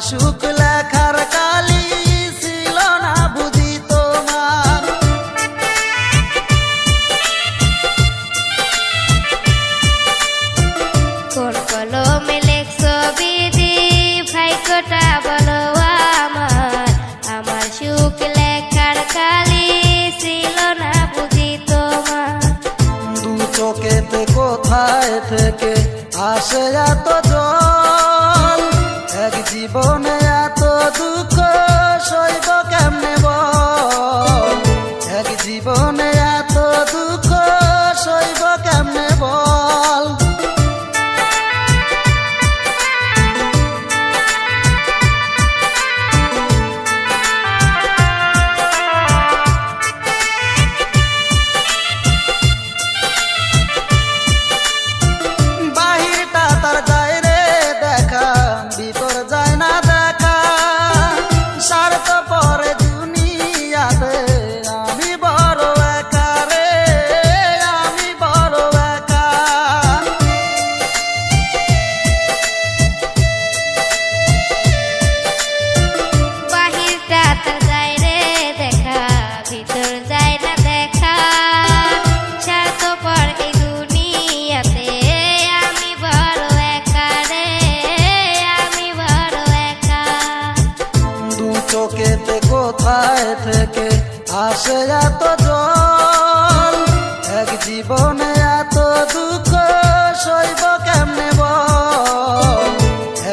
সুখ লেখার কালি ছিল না বুঝি তোমার। কোন কলমে লেখছো বিধি ভাগ্যটা বলো আমার, আমার সুখ লেখার কালি ছিল না বুঝি তোমার। দু চোখেতে কোথায় থেকে আসে এত জল, এক জীবনে এত দুঃখ সইব কেমনে বল, এক জীবনে এত দুঃখ সইব কেমনে বল। বাহিরটা তার যায় রে দেখা, ভিতর যায় না দেখা, স্বার্থ পরে দুনিয়াতে আমি বড় একা রে, আমি বড় একা। বাহিরটা তার যায় রে দেখা, ভিতর যায় না দেখা, স্বার্থপর এই দুনিয়াতে আমি বড় একা রে, আমি বড় একা। দু চোখেতে কোথায় থেকে আসে এত জল, এক জীবনে এত দুঃখ সইব কেমনে বল,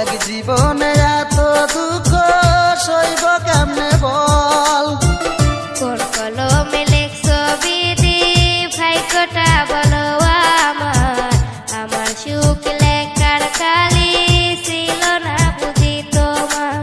এক জীবনে এত দুঃখ সইব কেমনে বল। কোন কলমে লেখছো বিধি ভাগ্যটা বলো আমার, আমার সুখ লেখার কালি ছিল না বুঝি তোমার।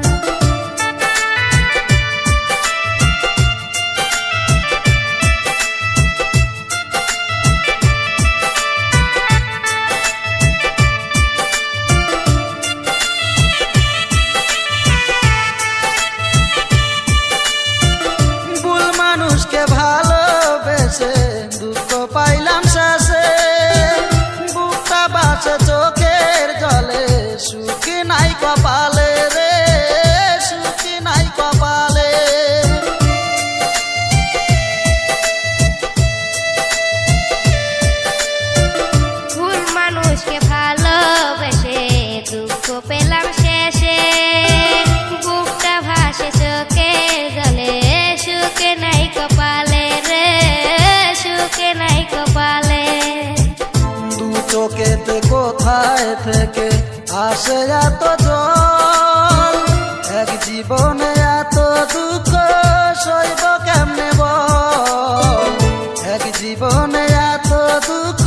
ভুল মানুষকে ভালোবেসে দুঃখ পাইলাম শেষে, বুকটা বাসে চোখের জলে, সুখ নাই কপালে রে, সুখ নাই কপালে। ভুল মানুষকে ভালোবেসে দুঃখ পেলাম শেষে, বুকটা ভাসে চোখের জলে, সুখে নাই কপালে রে, সুখে নাই কপালে। দু চোখেতে কোথায় থেকে আসে এত জল, এক জীবনে এত দুঃখ সইব কেমনে বল, এক জীবনে এত দুঃখ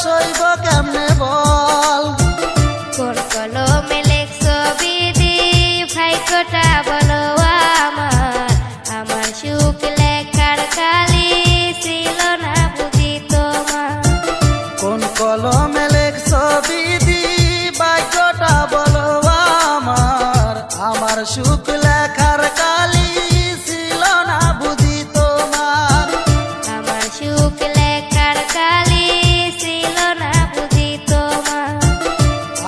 সইব কেমনে বল। কোন কলমে লেখছো বিধি ভাগ্যটা বলো আমার, আমার সুখ লেখার কালি ছিল না বুঝি তোমার। কোন কলমে লেখছো বিধি ভাগ্যটা বলো আমার, আমার সুখ লেখার কালি ছিল না বুঝি তোমার। আমার সুখ লেখার কালি ছিল না বুঝি তোমার।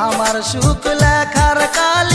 আমার সুখ লেখার কালি